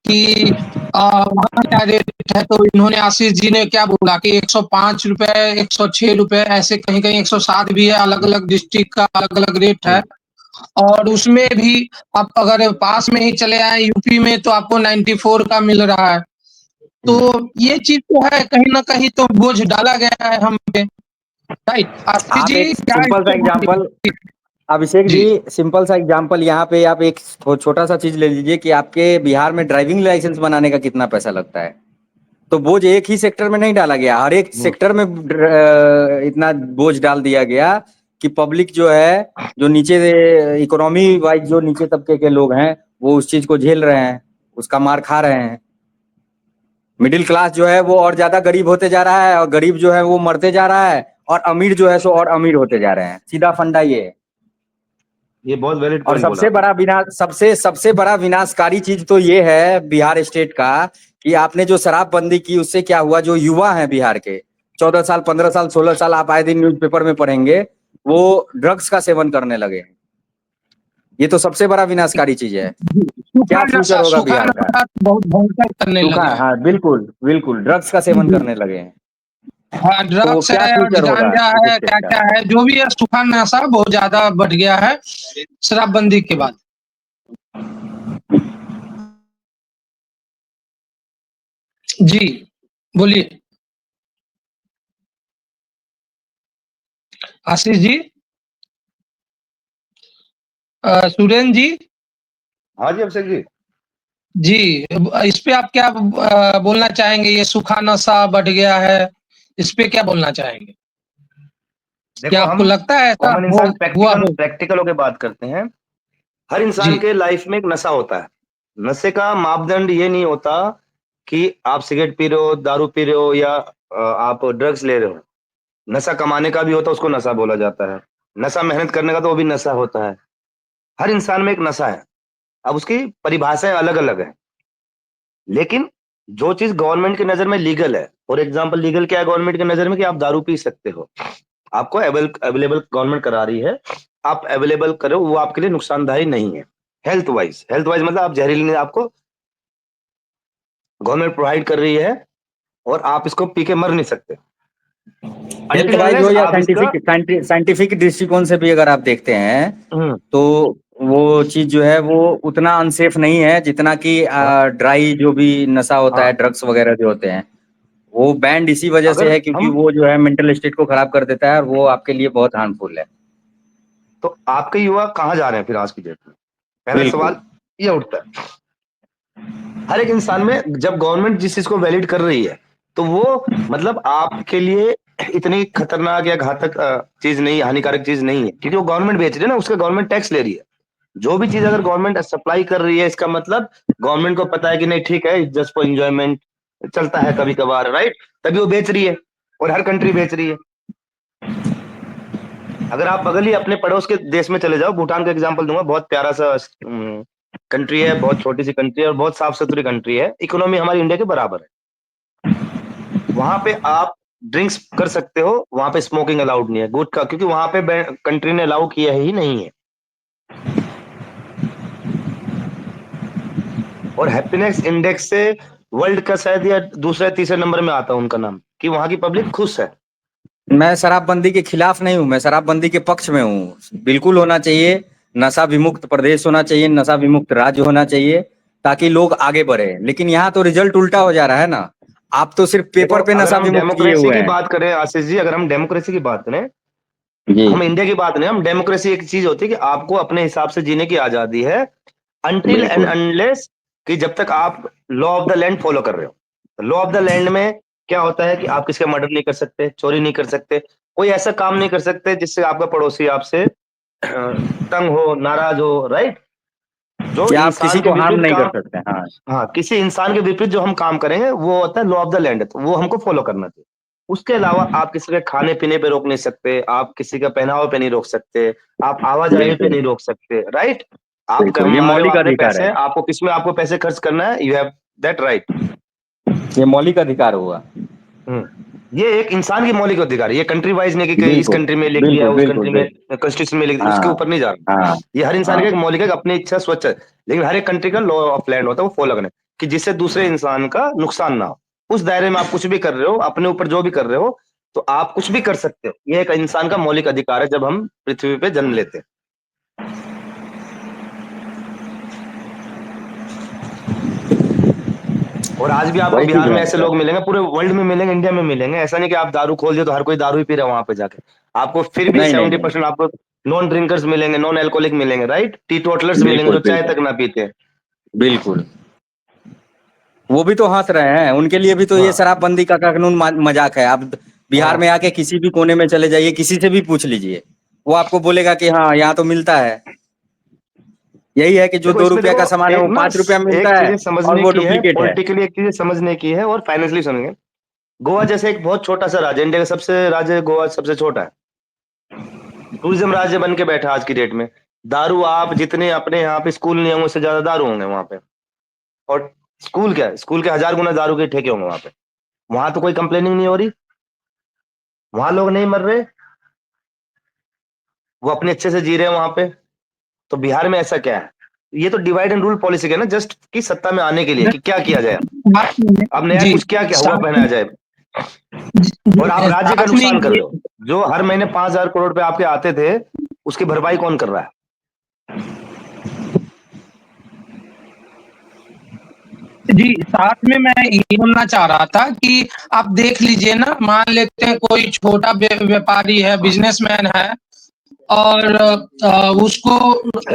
S1: कि वहाँ क्या रेट है, तो इन्होंने आशीष जी ने क्या बोला कि ₹105, ₹106 ऐसे कहीं-कहीं 107 भी है, अलग-अलग डिस्ट्रिक्ट का अलग-अलग रेट है। और उसमें भी आप अगर पास में ही चले आएँ यूपी में तो आपको 94 का मिल रहा है। तो ये चीज़ तो है, कहीं न कहीं तो बोझ डाला गया है हम पे, राइट? आशीष
S2: आप
S1: जी
S2: एक
S1: क्या इस
S2: सिंपल सा
S1: पे
S2: एग्जांपल,
S1: बोलेंगे?
S2: अभिषेक
S1: जी,
S2: जी, सिंपल सा एग्जांपल यहाँ पे आप एक छोटा सा चीज ले लीजिए कि आपके बिहार में ड्राइविंग लाइसेंस बनाने का कितना पैसा लगता है। तो बोझ एक ही सेक्टर में नहीं डाला गया, हर एक सेक्टर में इतना बोझ डाल दिया गया कि पब्लिक जो है, जो नीचे इकोनॉमी वाइज जो नीचे तबके के लोग हैं, वो उस चीज को झेल रहे हैं, उसका मार खा रहे हैं। मिडिल क्लास जो है वो और ज्यादा गरीब होते जा रहा है, और गरीब जो है वो मरते जा रहा है, और अमीर जो है सो और अमीर होते जा रहे हैं। सीधा फंडा ये है।
S3: ये बहुत वैलिड
S2: और
S3: पॉइंट बोला आपने।
S2: सबसे सबसे बड़ा विनाशकारी चीज तो ये है बिहार स्टेट का, कि आपने जो शराबबंदी की उससे क्या हुआ, जो युवा है बिहार के, 14 साल, 15 साल, 16 साल, आप आए दिन न्यूज़पेपर में पढ़ेंगे, वो ड्रग्स का सेवन करने लगे हैं। ये तो सबसे बड़ा विनाशकारी चीज है। क्या फ्यूचर होगा
S1: सूखा
S2: बिहार का?
S1: नशा बहुत भयंकर करने
S2: सूखा,
S1: लगे हैं।
S2: हाँ बिल्कुल बिल्कुल, ड्रग्स का सेवन करने लगे हैं।
S1: हाँ,
S2: तो
S1: ड्रग्स
S2: क्या
S1: है और
S2: फ्यूचर होगा
S1: गांजा
S2: इस
S1: है,
S2: स्टेट का?
S1: क्या-क्या है, जो भी है सूखा नशा बहुत ज़्यादा बढ़ गया है शराबबंदी के बाद। जी, बोलिए। आशीष जी, सुरेंद्र जी,
S3: हाँ जी अभिषेक जी।
S1: जी, इस पे आप क्या बोलना चाहेंगे? ये सूखा नशा बढ़ गया है, इस पे क्या बोलना चाहेंगे? क्या
S3: देखो
S1: आपको
S3: हम
S1: लगता है ऐसा
S3: कॉमन
S1: हो
S3: इंसान
S1: हुआ
S3: प्रैक्टिकल
S1: हो?
S3: प्रैक्टिकल होकर बात करते हैं। हर इंसान
S1: जी,
S3: के लाइफ में एक नशा होता है। नशे का मापदंड ये नहीं होता कि आप सिगरेट पी रहे हो, दारू पी रहे हो, या आप ड्रग्स ले रहे हो। नशा कमाने का भी होता है, उसको नशा बोला जाता है। नशा मेहनत करने का तो वो भी नशा होता है। हर इंसान में एक नशा है। अब उसकी परिभाषाएं अलग अलग है, लेकिन जो चीज गवर्नमेंट की नजर में लीगल है, फॉर एग्जाम्पल लीगल क्या है गवर्नमेंट की नजर में, कि आप दारू पी सकते हो, आपको अवेलेबल गवर्नमेंट करा रही है, आप अवेलेबल करो, वो आपके लिए नुकसानदायी नहीं है। हेल्थ वाइज मतलब आप जहरीली नहीं, आपको गवर्नमेंट प्रोवाइड कर रही है और आप इसको पी के मर नहीं सकते,
S2: हेल्थ
S3: अनटिल
S2: वाइज
S3: अनलेस
S2: हो या
S3: आप इसका।
S2: साइंटिफिक दृष्टिकोण से भी अगर आप देखते हैं,
S3: हम्म,
S2: तो वो चीज जो है वो उतना अनसेफ नहीं है जितना कि
S3: हाँ
S2: ड्राई जो भी नशा होता है,
S3: हाँ।
S2: ड्रग्स वगैरह जो होते हैं। वो बैंड इसी वजह
S3: अगर
S2: से है क्योंकि
S3: हम,
S2: वो जो है मेंटल स्टेट को खराब कर देता है, और वो आपके लिए बहुत हार्मफुल है।
S3: तो आपके युवा कहाँ जा रहे हैं फिर आज की डेट में? पहला
S2: बिल्कुल।
S3: सवाल ये उठता है। हर एक इंसान में जब गवर्नमेंट जिस चीज को वैलिड कर रही है तो वो मतलब आपके लिए इतनी खतरनाक या घातक चीज नहीं, हानिकारक चीज नहीं है, क्योंकि वो गवर्नमेंट बेच रही है ना, उसका गवर्नमेंट टैक्स ले रही है। जो भी चीज अगर गवर्नमेंट सप्लाई कर रही है, इसका मतलब गवर्नमेंट को पता है कि नहीं ठीक है, जस्ट फॉर एंजॉयमेंट, चलता है कभी कभार, राइट? तभी वो बेच रही है, और हर कंट्री बेच रही है। अगर आप बगल ही अपने पड़ोस के देश में चले जाओ, भूटान का एग्जांपल दूंगा, बहुत प्यारा सा कंट्री है, बहुत छोटी सी कंट्री है और बहुत साफ सुथरी कंट्री है, इकोनॉमी हमारी इंडिया के बराबर है। वहां पे आप ड्रिंक्स कर सकते हो, वहां पे स्मोकिंग अलाउड नहीं है, गुटखा, क्योंकि वहां पे कंट्री ने अलाउ किया ही नहीं है। और हैप्पीनेस इंडेक्स से वर्ल्ड का शायद या दूसरे तीसरे नंबर में आता है उनका नाम, कि वहां की पब्लिक खुश है।
S2: मैं शराबबंदी के खिलाफ नहीं हूँ, मैं शराबबंदी के पक्ष में हूँ। बिल्कुल होना चाहिए, नशा विमुक्त प्रदेश होना चाहिए, नशा विमुक्त राज्य होना चाहिए, ताकि लोग आगे बढ़े। लेकिन यहाँ तो रिजल्ट उल्टा हो जा रहा है ना। आप तो सिर्फ
S3: देखो,
S2: पेपर पे
S3: अगर
S2: नशा
S3: हम
S2: विमुक्त किए
S3: डेमोक्रेसी
S2: हुए
S3: की
S2: हैं।
S3: बात करें आशीष जी, अगर हम डेमोक्रेसी की बात करें,
S2: जी।
S3: हम इंडिया की बात नहीं, हम डेमोक्रेसी एक चीज होती है कि आपको अपने हिसाब से जीने की आजादी है, अनटिल एंड
S2: बिल्कुल।
S3: अनलेस कि जब तक आप law of the land follow कर रहे हो। लॉ ऑफ द लैंड में क्या होता है कि आप किसी का मर्डर नहीं कर सकते, चोरी नहीं कर सकते, कोई ऐसा काम नहीं कर सकते जिससे आपका पड़ोसी आपसे तंग हो, नाराज हो, राइट? जो
S2: कि आप किसी
S3: इंसान के
S2: को हार्म
S3: विपरीत
S2: नहीं कर
S3: काम,
S2: सकते। हाँ।
S3: हाँ, किसी इंसान के विपरीत जो हम काम करेंगे वो होता है लॉ ऑफ द लैंड, तो वो हमको फॉलो करना चाहिए। उसके अलावा आप किसी के खाने पीने पे रोक नहीं सकते, आप किसी का पहनावे पे नहीं रोक सकते, आप आवाजाही पे
S2: बिल्कुल।
S3: नहीं रोक सकते, राइट? आप
S2: बिल्कुल, ये
S3: कमा रहे हो,
S2: मौलिक
S3: आपने
S2: अधिकार है।
S3: पैसे, आपको किसमें आपको पैसे खर्च करना है, यू हैव दैट राइट।
S2: ये मौलिक अधिकार हुआ।
S3: ये एक इंसान की मौलिक अधिकार है, ये कंट्री वाइज नहीं कि इस
S2: बिल्कुल
S3: कंट्री में लिख दिया,
S2: बिल्कुल
S3: उस
S2: बिल्कुल
S3: कंट्री में
S2: बिल्कुल।
S3: कॉन्स्टिट्यूशन में लिख दिया, उसके
S2: हाँ
S3: ऊपर नहीं जा रहा।
S2: हाँ
S3: ये हर इंसान
S2: हाँ।
S3: का एक मौलिक है कि अपनी इच्छा स्वच्छ है, लेकिन हर एक कंट्री का लॉ ऑफ लैंड होता है, वो फॉलो करना, कि जिससे दूसरे इंसान का नुकसान ना हो। उस दायरे में आप कुछ भी कर रहे हो, अपने ऊपर जो भी कर रहे हो, तो आप कुछ भी कर सकते हो। ये एक इंसान का मौलिक अधिकार है जब हम पृथ्वी पे जन्म लेते हैं। और आज भी आपको
S2: वही चीज
S3: बिहार में
S2: है
S3: ऐसे
S2: सर।
S3: लोग मिलेंगे, पूरे वर्ल्ड में मिलेंगे, इंडिया में मिलेंगे। ऐसा नहीं कि आप दारू खोल दिए तो हर कोई दारू ही पी रहा है वहां पे जाके। आपको फिर भी
S2: नहीं नहीं
S3: 70%
S2: नहीं।
S3: आपको नॉन ड्रिंकर्स मिलेंगे, नॉन एल्कोहलिक मिलेंगे, राइट? टी टोटलर्स मिलेंगे
S2: बिल्कुल
S3: जो चाय
S2: बिल्कुल
S3: तक ना पीते हैं।
S2: बिल्कुल। वो भी तो हंस रहे हैं, उनके लिए भी तो ये
S3: हाँ,
S2: शराबबंदी का कानून मजाक है। आप बिहार में
S3: हाँ।
S2: आके किसी भी कोने में चले जाइए, किसी से भी पूछ लीजिए, वो आपको बोलेगा कि हाँ यहाँ तो मिलता है। यही है कि जो
S3: देखो,
S2: दो
S3: इसमें
S2: रुपया
S3: देखो
S2: का सामान है
S3: एक
S2: वो
S3: ना,
S2: 5 रुपया में
S3: एक
S2: मिलता है
S3: चीजें
S2: और
S3: समझने
S2: वो
S3: की है,
S2: डुप्लीकेट है।
S3: पॉलिटिकली एक चीजें समझने की है और फाइनेंशियली सुनेंगे। गोवा जैसे एक बहुत छोटा सा राज्य, इंडिया का सबसे राज्य गोवा सबसे छोटा है, टूरिज्म राज्य बन के बैठा आज की डेट में। दारू, आप जितने अपने यहाँ पे स्कूल नहीं होंगे उससे ज्यादा दारू होंगे वहां पे। और स्कूल क्या है, स्कूल के 1000 गुना दारू के ठेके होंगे वहां पे। वहां तो कोई कंप्लेनिंग नहीं हो रही, वहां लोग नहीं मर रहे, वो अपने अच्छे से जी रहे हैं वहां पे। तो बिहार में ऐसा क्या है? ये तो डिवाइड एंड रूल पॉलिसी है ना, जस्ट की सत्ता में आने के लिए कि क्या किया जाए,
S1: साथ में
S3: अब नया
S1: जी
S3: कुछ क्या क्या हुआ
S1: साथ
S3: पहनाया जाए। और आप राज्य का
S1: साथ में
S3: नुकसान कर
S1: ये
S3: रहे हो। जो हर महीने 5,000 करोड़ रुपए आपके आते थे, उसकी भरपाई कौन कर रहा है?
S1: जी साथ में मैं ये बोलना चाह रहा था कि आप देख लीजिए ना, मान लेते हैं कोई छोटा व्यापारी है, बिजनेसमैन है और उसको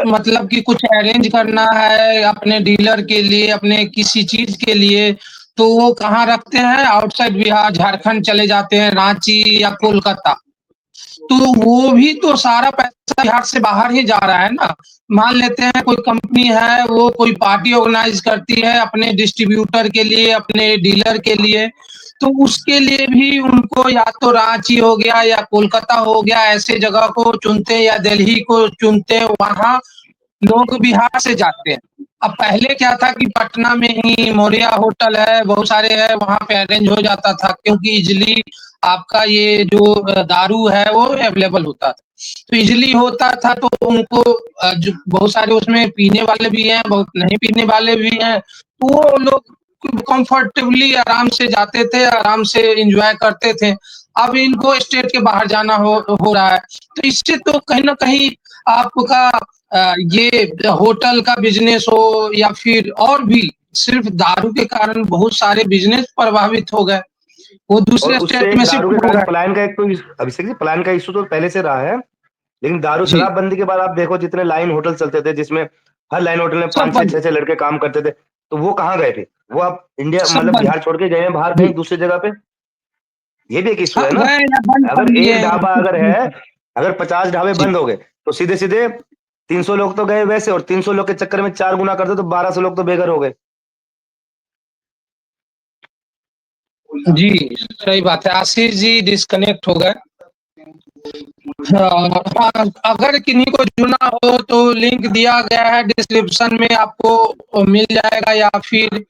S1: मतलब कि कुछ अरेंज करना है अपने डीलर के लिए, अपने किसी चीज के लिए, तो वो कहाँ रखते हैं? आउटसाइड बिहार, झारखंड चले जाते हैं, रांची या कोलकाता। तो वो भी तो सारा पैसा बिहार से बाहर ही जा रहा है ना। मान लेते हैं कोई कंपनी है, वो कोई पार्टी ऑर्गेनाइज करती है अपने डिस्ट्रीब्यूटर के लिए, अपने डीलर के लिए, तो उसके लिए भी उनको या तो रांची हो गया या कोलकाता हो गया, ऐसे जगह को चुनते या दिल्ली को चुनते, वहां लोग बिहार से जाते हैं। अब पहले क्या था कि पटना में ही मोरिया होटल है, बहुत सारे हैं, वहाँ पे अरेंज हो जाता था क्योंकि इजली आपका ये जो दारू है वो अवेलेबल होता था। तो इजली होता था तो उनको जो बहुत सारे उसमें पीने वाले भी हैं, बहुत नहीं पीने वाले भी हैं, तो वो लोग कंफर्टेबली आराम से जाते थे, आराम से एंजॉय करते थे। अब इनको स्टेट के बाहर जाना हो रहा है, तो इससे तो कहीं न कहीं आपका ये होटल का बिजनेस हो या फिर और भी, सिर्फ दारू के कारण बहुत सारे बिजनेस प्रभावित हो गए, वो
S3: और
S1: दूसरे
S3: उससे
S1: स्टेट
S3: एक
S1: में
S3: दारू
S1: शिफ्ट
S3: के
S1: हो
S3: कारण
S1: गए।
S3: पलायन का एक तो अभिषेक जी, पलायन का इशू तो पहले से रहा है, लेकिन दारू
S1: जी,
S3: शराबबंदी के बाद आप देखो जितने लाइन होटल चलते थे, जिसमें हर लाइन होटल में
S1: सब
S3: 5 6
S1: बंद।
S3: 6 6 लड़के काम करते थे, तो वो कहाँ गए थे? वो आप इंडिया
S1: सब
S3: मतलब
S1: बंद।
S3: बिहार छोड़ के गए हैं बाहर
S1: जी।
S3: कहीं दूसरी जगह पे? ये भी एक इश्यू
S1: हाँ,
S3: है ना।
S1: गए या बंद कर
S3: अगर
S1: दिए
S3: एक ढाबा अगर है,
S1: हैं।
S3: अगर 50 ढाबे
S1: जी।
S3: बंद हो गए तो सीधे सीधे 300 लोग तो गए वैसे, और 300 लोग के चक्कर में 4 गुना करते तो 1200 लोग तो बेघर हो गए।
S1: जी, सही बात है। आशीष जी डिस्कनेक्ट हो गए। हाँ, अगर किन्हीं को जुड़ना हो तो लिंक दिया गया है डिस्क्रिप्शन में, आपको मिल जाएगा, या फिर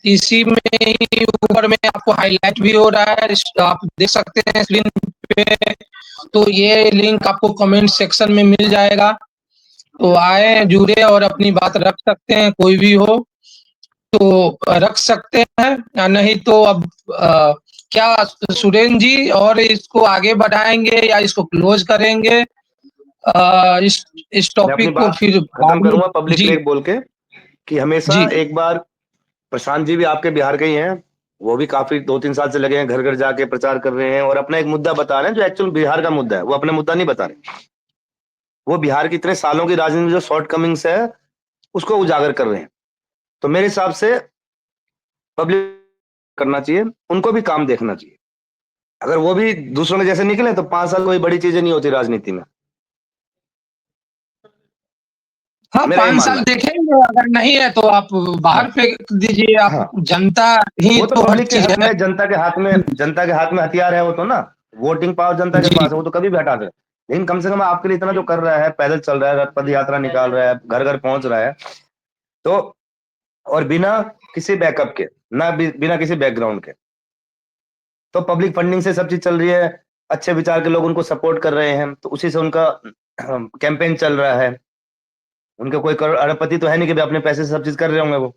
S1: इसी में ही ऊपर में आपको हाईलाइट भी हो रहा है, आप देख सकते हैं स्क्रीन पे। तो ये लिंक आपको कमेंट सेक्शन में मिल जाएगा, तो आए, जुड़े और अपनी बात रख सकते हैं। कोई भी हो तो रख सकते हैं, या नहीं तो अब क्या सुरेंद्र जी, और इसको आगे बढ़ाएंगे या इसको क्लोज करेंगे? इस
S3: मैं अपनी
S1: टॉपिक को
S3: बात
S1: फिर
S3: खत्म
S1: बाद में।
S3: करूंगा पब्लिक के
S1: जी।
S3: लिए बोल के कि हमेशा
S1: जी।
S3: एक बार प्रशांत जी भी आपके बिहार के ही हैं, वो भी काफी 2-3 साल से लगे हैं, घर घर जाके प्रचार कर रहे हैं और अपना एक मुद्दा बता रहे हैं जो एक्चुअल बिहार का मुद्दा है। वो अपना मुद्दा नहीं बता रहे, वो बिहार की इतने सालों की राजनीति में जो शॉर्ट कमिंग्स है उसको उजागर कर रहे हैं। तो मेरे हिसाब से पब्लिक करना चाहिए, उनको भी काम देखना चाहिए। अगर वो भी दूसरों के जैसे निकले तो 5 साल कोई बड़ी चीजें नहीं होती राजनीति में।
S1: हाँ,
S3: मेरा ये
S1: 5
S3: मानना
S1: साल
S3: है।
S1: देखेंगे, अगर नहीं है तो आप बाहर
S3: हाँ
S1: फेंक दीजिए। आप
S3: हाँ,
S1: जनता ही
S3: वो तो
S1: तो हर
S3: पब्लिक के
S1: चीज
S3: हाथ में
S1: है।
S3: है, जनता के हाथ में हथियार है वो तो ना। वोटिंग पावर जनता के
S1: जी।
S3: पास है, वो तो कभी भी हटा दे। लेकिन कम से कम आपके लिए इतना जो कर रहा है, पैदल चल रहा है, पद यात्रा निकाल रहा है, घर घर पहुंच रहा है, तो और बिना किसी बैकअप के, बिना किसी बैकग्राउंड के, तो पब्लिक फंडिंग से सब चीज चल रही है। अच्छे विचार के लोग उनको सपोर्ट कर रहे हैं, तो उसी से उनका कैंपेन चल रहा है। उनके कोई करोड़ अरबपति तो है नहीं कि भी अपने पैसे से सब चीज कर रहे होंगे वो।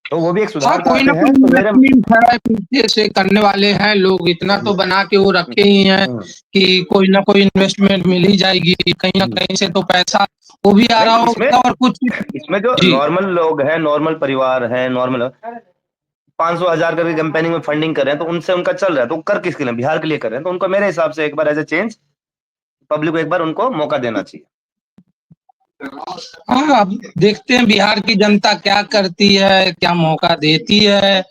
S3: तो वो भी एक
S1: हाँ,
S3: सुधार
S1: कोई
S3: चाहते
S1: ना
S3: हैं
S1: कोई
S3: तो मेरे।
S1: इन्वेस्टमेंट है, पीछे से करने वाले हैं लोग, इतना तो बना के वो रखे ही हैं कि कोई ना कोई इन्वेस्टमेंट मिल ही जाएगी, कहीं ना कहीं से तो पैसा वो भी आ रहा
S3: नहीं, इसमें
S1: होगा। और कुछ।
S3: इसमें जो
S1: जी।
S3: नॉर्मल लोग हैं, नॉर्मल परिवार है, नॉर्मल 500,000 करके कैंपेनिंग में फंडिंग कर रहे हैं, तो उनसे उनका चल रहा है, तो वो कर किसके लिए? बिहार के लिए कर रहे हैं। तो उनको मेरे हिसाब से एक बार एज ए चेंज, पब्लिक को एक बार उनको मौका देना चाहिए।
S1: हाँ, अब देखते हैं बिहार की जनता क्या करती है, क्या मौका देती है,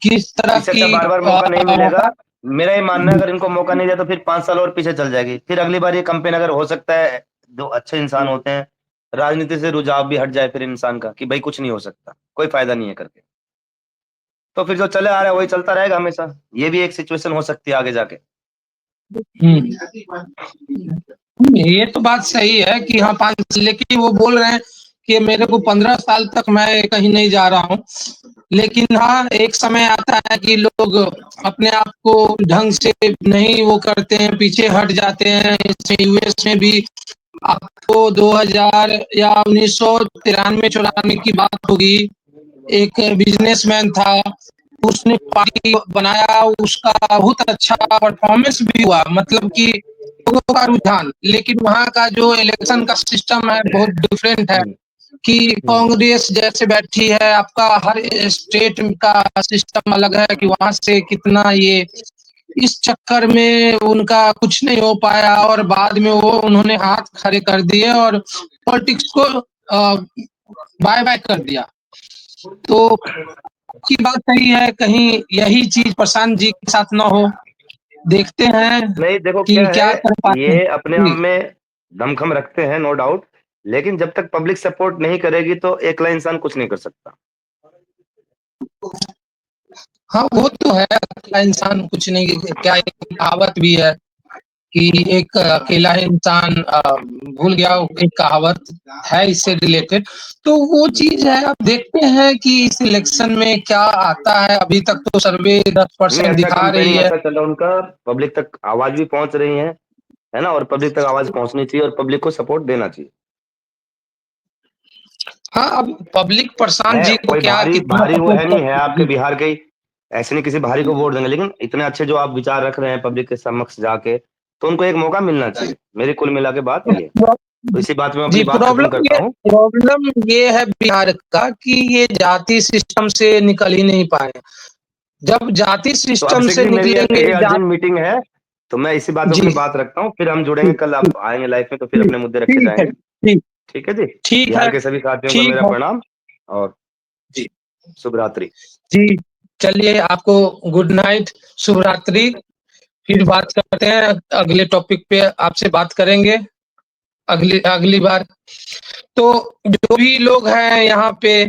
S1: किस तरह
S3: इससे
S1: की
S3: अच्छा बार बार मौका नहीं मिलेगा। मेरा ये मानना है अगर इनको मौका नहीं दिया तो फिर 5 साल और पीछे चल जाएगी। फिर अगली बार ये कंपेन अगर हो सकता है, जो अच्छे इंसान होते हैं, राजनीति से रुझाव भी हट जाए फिर इंसान का कि भाई कुछ नहीं हो सकता, कोई फायदा नहीं है करके, तो फिर जो चले आ रहा है वही चलता रहेगा हमेशा। ये भी एक सिचुएशन हो सकती है आगे जाके।
S1: ये तो बात सही है कि हाँ 5, लेकिन वो बोल रहे हैं कि मेरे को 15 साल तक मैं कहीं नहीं जा रहा हूँ। लेकिन हाँ, एक समय आता है कि लोग अपने आप को ढंग से नहीं वो करते हैं, पीछे हट जाते हैं। इसमें यूएस में भी आपको 2000 या 1993-94 की बात होगी। एक बिजनेसमैन था, उसने पार्टी बनाया, उसका बहुत अच्छा परफॉर्मेंस भी हुआ, मतलब कि लोगों का रुझान। लेकिन वहाँ का जो इलेक्शन का सिस्टम है बहुत डिफरेंट है,
S3: हम्म,
S1: कि
S3: हम्म।
S1: कांग्रेस जैसे बैठी है, आपका हर स्टेट का सिस्टम अलग है, कि वहां से कितना ये, इस चक्कर में उनका कुछ नहीं हो पाया, और बाद में वो उन्होंने हाथ खड़े कर दिए और पॉलिटिक्स को बाय बाय कर दिया। तो की बात सही है, कहीं यही चीज प्रशांत जी के साथ ना हो। देखते हैं
S3: नहीं, देखो
S1: कि
S3: क्या है,
S1: क्या कर पाते हैं।
S3: ये अपने आप
S1: जी।
S3: में दमखम रखते हैं नो डाउट, लेकिन जब तक पब्लिक सपोर्ट नहीं करेगी तो अकेला इंसान कुछ नहीं कर सकता।
S1: हाँ, वो तो है, अकेला इंसान कुछ नहीं। क्या एक कहावत भी है कि एक अकेला इंसान भूल गया, एक कहावत है इससे रिलेटेड। तो वो चीज है, अब देखते हैं कि इस इलेक्शन में क्या आता है। अभी तक तो सर्वे
S3: नहीं,
S1: 10%
S3: अच्छा
S1: दिखा रही
S3: कंपेनिंग
S1: है।
S3: अच्छा चल रहा है उनका, पब्लिक तक आवाज भी पहुंच रही है ना, और पब्लिक तक आवाज पहुंचनी चाहिए और पब्लिक को सपोर्ट देना चाहिए।
S1: हाँ, अब पब्लिक प्रशांत
S3: है
S1: जी को
S3: कोई
S1: क्या
S3: भारी
S1: कितना
S3: भारी वो
S1: सपोर्ट
S3: है नहीं, है आपके
S1: कर।
S3: बिहार के ही, ऐसे नहीं किसी भारी को वोट देंगे, लेकिन इतने अच्छे जो आप विचार रख रहे हैं पब्लिक के समक्ष जाके, तो उनको एक मौका मिलना चाहिए। मेरी कुल मिला के बात ये है। तो इसी बात में मैं
S1: जी,
S3: अपनी बात खत्म करता हूँ।
S1: प्रॉब्लम ये है बिहार का कि ये जाति सिस्टम से निकल ही नहीं पाए। जब जाति
S3: तो
S1: सिस्टम
S3: अभिषेक
S1: से
S3: जी, मेरी
S1: निकलेंगे
S3: एक अर्जेंट
S1: जाति।
S3: मीटिंग है, तो मैं इसी बात में
S1: जी।
S3: अपनी बात रखता हूँ, फिर हम जुड़ेंगे,
S1: ठीक
S3: कल आप आएंगे लाइफ में तो फिर
S1: ठीक
S3: अपने मुद्दे रखे
S1: ठीक है।
S3: जाएंगे।
S1: ठीक।
S3: ठीक है जी।
S1: ठीक
S3: बिहार
S1: है।
S3: के सभी साथियों को
S1: ठीक
S3: मेरा
S1: है।
S3: प्रणाम। और शुभ रात्रि।
S1: जी, चलिए आपको गुड नाइट, शुभ रात्रि। फिर बात करते हैं, अगले टॉपिक पे आपसे बात करेंगे अगली अगली बार। तो जो भी लोग हैं यहाँ पे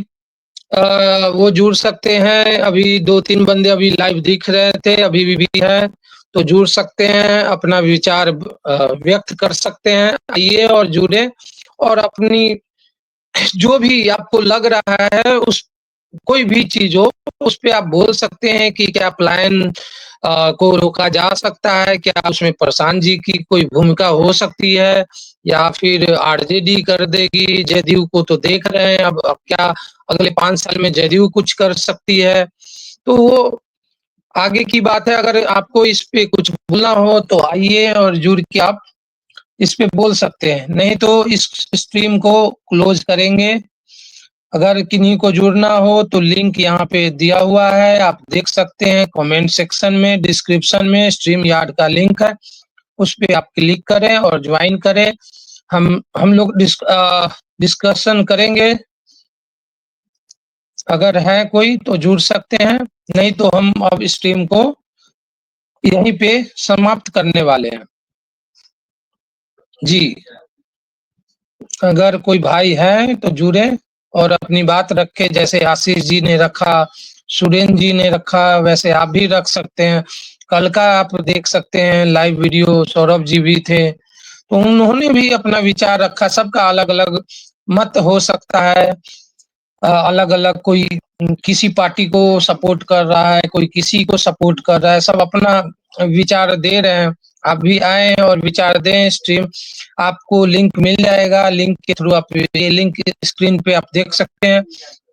S1: वो जुड़ सकते हैं। अभी 2-3 बंदे अभी लाइव दिख रहे थे, अभी भी हैं, तो जुड़ सकते हैं, अपना विचार व्यक्त कर सकते हैं। आइए और जुड़े और अपनी जो भी आपको लग रहा है उस कोई भी चीज़ हो, उस पे आप बोल सकते हैं कि क्या पलायन को रोका जा सकता है? क्या उसमें प्रशांत जी की कोई भूमिका हो सकती है? या फिर आरजेडी कर देगी? जदयू को तो देख रहे हैं, अब क्या अगले 5 साल में जदयू कुछ कर सकती है? तो वो आगे की बात है। अगर आपको इस पे कुछ बोलना हो तो आइए और जुड़ के आप इस पे बोल सकते हैं, नहीं तो इस स्ट्रीम को क्लोज़ करेंगे। अगर किन्हीं को जुड़ना हो तो लिंक यहाँ पे दिया हुआ है, आप देख सकते हैं कमेंट सेक्शन में, डिस्क्रिप्शन में स्ट्रीम यार्ड का लिंक है, उस पे आप क्लिक करें और ज्वाइन करें। हम लोग डिस्कशन करेंगे। अगर है कोई तो जुड़ सकते हैं, नहीं तो हम अब स्ट्रीम को यहीं पे समाप्त करने वाले हैं। जी, अगर कोई भाई है तो जुड़े और अपनी बात रखे, जैसे आशीष जी ने रखा, सुरेंद्र जी ने रखा, वैसे आप भी रख सकते हैं। कल का आप देख सकते हैं लाइव वीडियो, सौरभ जी भी थे, तो उन्होंने भी अपना विचार रखा। सबका अलग-अलग मत हो सकता है, अलग-अलग कोई किसी पार्टी को सपोर्ट कर रहा है, कोई किसी को सपोर्ट कर रहा है, सब अपना विचार दे रहे हैं। आप भी आएँ और विचार दें। स्ट्रीम आपको लिंक मिल जाएगा, लिंक के थ्रू आप ये लिंक स्क्रीन पे आप देख सकते हैं,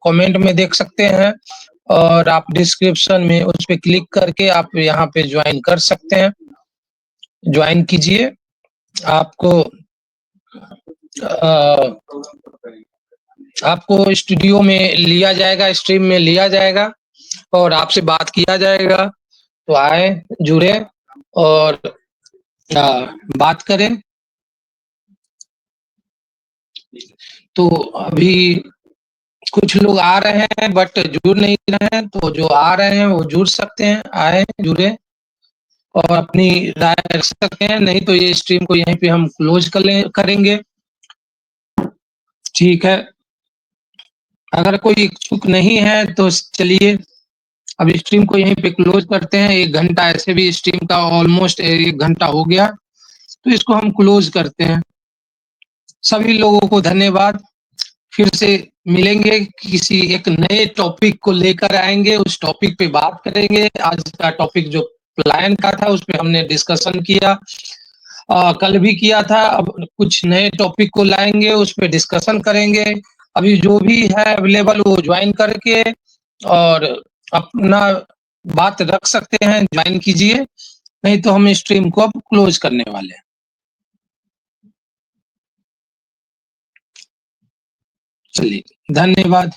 S1: कमेंट में देख सकते हैं और आप डिस्क्रिप्शन में उस पे क्लिक करके आप यहाँ पे ज्वाइन कर सकते हैं। ज्वाइन कीजिए, आपको आपको स्टूडियो में लिया जाएगा, स्ट्रीम में लिया जाएगा और आपसे बात किया जाएगा। तो आएँ, जुड़े और बात करें। तो अभी कुछ लोग आ रहे हैं बट जुड़ नहीं रहे हैं, तो जो आ रहे हैं वो जुड़ सकते हैं, आएँ, जुड़े और अपनी राय रख सकते हैं, नहीं तो ये स्ट्रीम को यहीं पे हम क्लोज़ करेंगे। ठीक है। अगर कोई इच्छुक नहीं है तो चलिए अब स्ट्रीम को यहीं पे क्लोज़ करते हैं। 1 घंटा ऐसे भी स्ट्रीम का ऑलमोस्ट 1 घंटा हो गया, तो इसको हम क्लोज़ करते हैं। सभी लोगों को धन्यवाद। फिर से मिलेंगे, किसी एक नए टॉपिक को लेकर आएँगे, उस टॉपिक पे बात करेंगे। आज का टॉपिक जो पलायन का था, उस पे हमने डिस्कशन किया। कल भी किया था, अब कुछ नए टॉपिक को लाएँगे, उस पे डिस्कशन करेंगे। अभी जो भी है अवेलेबल वो जॉइन करके और अपना बात रख सकते हैं, जॉइन कीजिए, नहीं तो हम स्ट्रीम को अब क्लोज़ करने वाले हैं। चलिए, धन्यवाद।